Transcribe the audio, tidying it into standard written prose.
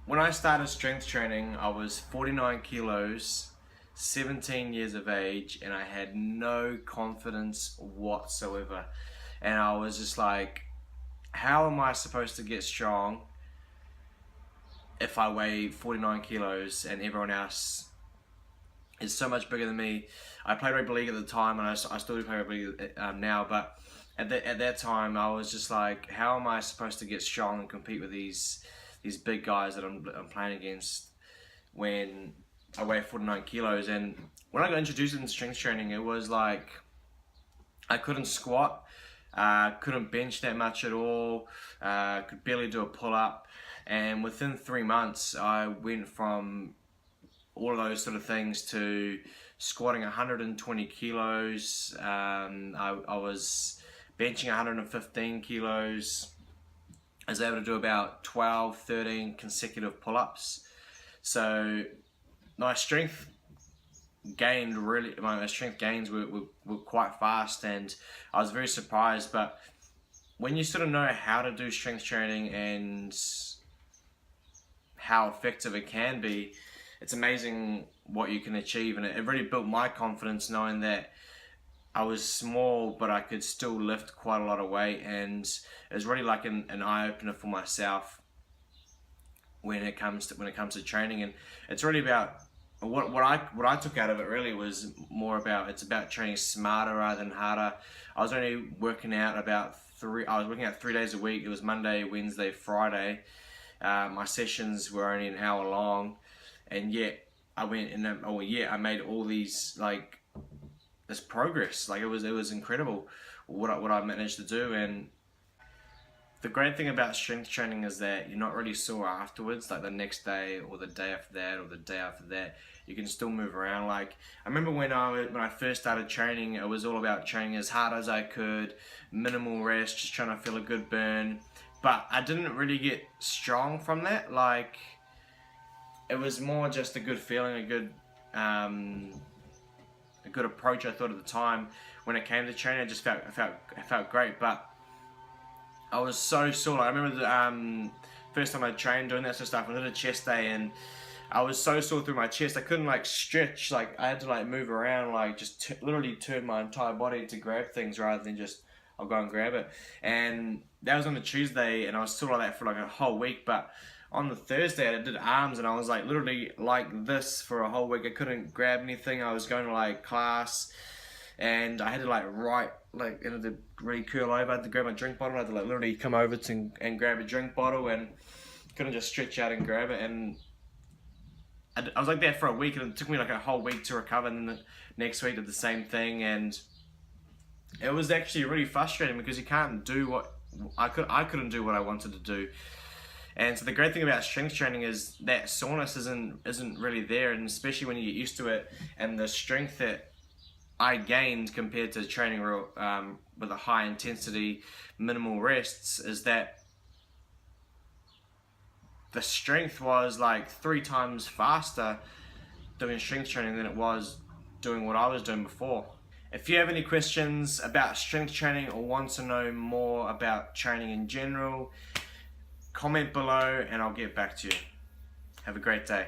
When I started strength training, I was 49 kilos, 17 years of age, and I had no confidence whatsoever. And I was just like, how am I supposed to get strong if I weigh 49 kilos and everyone else is so much bigger than me? I played rugby league at the time, and I still do play rugby league now, but at that time I was just like, how am I supposed to get strong and compete with these big guys that I'm playing against when I weigh 49 kilos? And when I got introduced into strength training, it was like I couldn't squat, couldn't bench that much at all, could barely do a pull-up, and within 3 months I went from all of those sort of things to squatting 120 kilos. I was benching 115 kilos. I was able to do about 12, 13 consecutive pull-ups. So my strength gains were quite fast, and I was very surprised. But when you sort of know how to do strength training and how effective it can be, it's amazing what you can achieve. And it really built my confidence, knowing that I was small but I could still lift quite a lot of weight, and it was really like an eye-opener for myself when it comes to training. And it's really about what I took out of it really was more about, it's about training smarter rather than harder. I was working out 3 days a week. It was Monday, Wednesday, Friday. My sessions were only an hour long, and yet I made all these, like, this progress. Like, it was incredible what I managed to do. And the great thing about strength training is that you're not really sore afterwards, like the next day or the day after that or the day after that. You can still move around. Like, I remember when I first started training, it was all about training as hard as I could, minimal rest, just trying to feel a good burn. But I didn't really get strong from that. Like, it was more just a good feeling, a good approach. I thought at the time when it came to training, I just felt great. But I was so sore. Like, I remember the first time I trained doing that sort of stuff. I did a chest day, and I was so sore through my chest. I couldn't like stretch. Like, I had to like move around, like just literally turn my entire body to grab things rather than just I'll go and grab it. And that was on the Tuesday, and I was still like that for like a whole week. But on the Thursday, I did arms, and I was like literally like this for a whole week. I couldn't grab anything. I was going to like class, and I had to like and to really curl over. I had to grab my drink bottle. I had to like literally come over and grab a drink bottle, and couldn't just stretch out and grab it. And I was like that for a week, and it took me like a whole week to recover. And then the next week did the same thing, and it was actually really frustrating because you can't do what I couldn't do what I wanted to do. And so the great thing about strength training is that soreness isn't really there, and especially when you get used to it. And the strength that I gained compared to training with a high intensity, minimal rests, is that the strength was like 3 times faster doing strength training than it was doing what I was doing before. If you have any questions about strength training or want to know more about training in general, comment below and I'll get back to you. Have a great day.